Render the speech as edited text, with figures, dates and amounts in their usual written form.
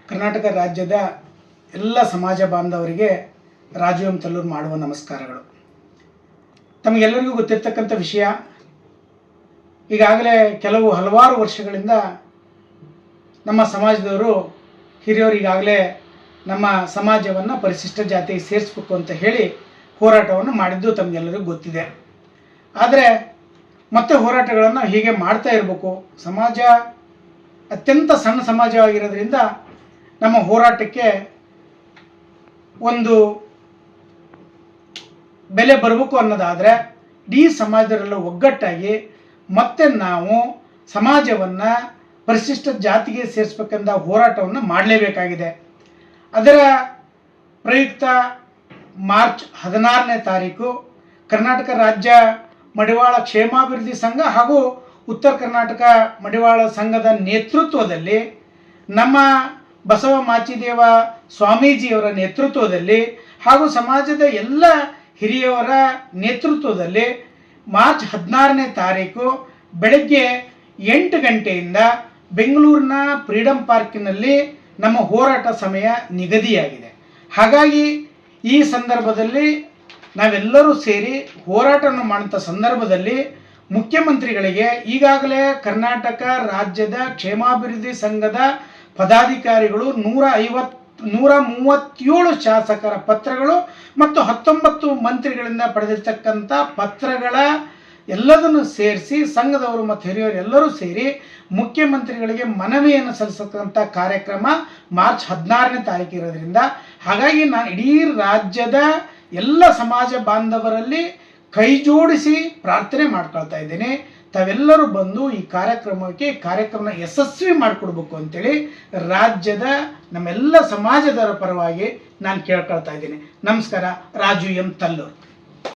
ಕರ್ನಾಟಕ ರಾಜ್ಯದ ಎಲ್ಲ ಸಮಾಜ ಬಾಂಧವರಿಗೆ ರಾಜು ಎಂ ತಲ್ಲೂರು ಮಾಡುವ ನಮಸ್ಕಾರಗಳು. ತಮಗೆಲ್ಲರಿಗೂ ಗೊತ್ತಿರ್ತಕ್ಕಂಥ ವಿಷಯ, ಈಗಾಗಲೇ ಹಲವಾರು ವರ್ಷಗಳಿಂದ ನಮ್ಮ ಸಮಾಜದವರು ಹಿರಿಯವರು ಈಗಾಗಲೇ ನಮ್ಮ ಸಮಾಜವನ್ನು ಪರಿಶಿಷ್ಟ ಜಾತಿಗೆ ಸೇರಿಸಬೇಕು ಅಂತ ಹೇಳಿ ಹೋರಾಟವನ್ನು ಮಾಡಿದ್ದು ತಮಗೆಲ್ಲರಿಗೂ ಗೊತ್ತಿದೆ. ಆದರೆ ಮತ್ತೆ ಹೋರಾಟಗಳನ್ನು ಹೀಗೆ ಮಾಡ್ತಾ ಇರಬೇಕು. ಸಮಾಜ ಅತ್ಯಂತ ಸಣ್ಣ ಸಮಾಜವಾಗಿರೋದ್ರಿಂದ ನಮ್ಮ ಹೋರಾಟಕ್ಕೆ ಒಂದು ಬೆಲೆ ಬರಬೇಕು ಅನ್ನೋದಾದರೆ ಇಡೀ ಸಮಾಜದವರೆಲ್ಲ ಒಗ್ಗಟ್ಟಾಗಿ ಮತ್ತೆ ನಾವು ಸಮಾಜವನ್ನು ಪರಿಶಿಷ್ಟ ಜಾತಿಗೆ ಸೇರಿಸಬೇಕೆಂದ ಹೋರಾಟವನ್ನು ಮಾಡಲೇಬೇಕಾಗಿದೆ. ಅದರ ಪ್ರಯುಕ್ತ ಮಾರ್ಚ್ 16ನೇ ತಾರೀಕು ಕರ್ನಾಟಕ ರಾಜ್ಯ ಮಡಿವಾಳ ಕ್ಷೇಮಾಭಿವೃದ್ಧಿ ಸಂಘ ಹಾಗೂ ಉತ್ತರ ಕರ್ನಾಟಕ ಮಡಿವಾಳ ಸಂಘದ ನೇತೃತ್ವದಲ್ಲಿ ನಮ್ಮ ಬಸವ ಮಾಚಿದೇವ ಸ್ವಾಮೀಜಿಯವರ ನೇತೃತ್ವದಲ್ಲಿ ಹಾಗೂ ಸಮಾಜದ ಎಲ್ಲ ಹಿರಿಯವರ ನೇತೃತ್ವದಲ್ಲಿ ಮಾರ್ಚ್ 16ನೇ ತಾರೀಕು ಬೆಳಗ್ಗೆ 8 ಗಂಟೆಯಿಂದ ಬೆಂಗಳೂರಿನ ಫ್ರೀಡಂ ಪಾರ್ಕಿನಲ್ಲಿ ನಮ್ಮ ಹೋರಾಟ ಸಮಯ ನಿಗದಿಯಾಗಿದೆ. ಹಾಗಾಗಿ ಈ ಸಂದರ್ಭದಲ್ಲಿ ನಾವೆಲ್ಲರೂ ಸೇರಿ ಹೋರಾಟವನ್ನು ಮಾಡುವಂಥ ಸಂದರ್ಭದಲ್ಲಿ ಮುಖ್ಯಮಂತ್ರಿಗಳಿಗೆ ಈಗಾಗಲೇ ಕರ್ನಾಟಕ ರಾಜ್ಯದ ಕ್ಷೇಮಾಭಿವೃದ್ಧಿ ಸಂಘದ ಪದಾಧಿಕಾರಿಗಳು 137 ಶಾಸಕರ ಪತ್ರಗಳು ಮತ್ತು 19 ಮಂತ್ರಿಗಳಿಂದ ಪಡೆದಿರ್ತಕ್ಕಂಥ ಪತ್ರಗಳ ಎಲ್ಲದನ್ನು ಸೇರಿಸಿ ಸಂಘದವರು ಮತ್ತು ಹಿರಿಯವರು ಎಲ್ಲರೂ ಸೇರಿ ಮುಖ್ಯಮಂತ್ರಿಗಳಿಗೆ ಮನವಿಯನ್ನು ಸಲ್ಲಿಸತಕ್ಕಂಥ ಕಾರ್ಯಕ್ರಮ ಮಾರ್ಚ್ 16ನೇ ತಾರೀಕು ಇರೋದ್ರಿಂದ ಹಾಗಾಗಿ ನಾನು ಇಡೀ ರಾಜ್ಯದ ಎಲ್ಲ ಸಮಾಜ ಬಾಂಧವರಲ್ಲಿ ಕೈ ಜೋಡಿಸಿ ಪ್ರಾರ್ಥನೆ ಮಾಡ್ಕೊಳ್ತಾ ಇದ್ದೇನೆ. ತಾವೆಲ್ಲರೂ ಬಂದು ಈ ಕಾರ್ಯಕ್ರಮನ ಯಶಸ್ವಿ ಮಾಡಿಕೊಡ್ಬೇಕು ಅಂತೇಳಿ ರಾಜ್ಯದ ನಮ್ಮೆಲ್ಲ ಸಮಾಜದವರ ಪರವಾಗಿ ನಾನು ಕೇಳ್ಕೊಳ್ತಾ ಇದ್ದೀನಿ. ನಮಸ್ಕಾರ. ರಾಜು ಎಂ ತಲ್ಲೂರು.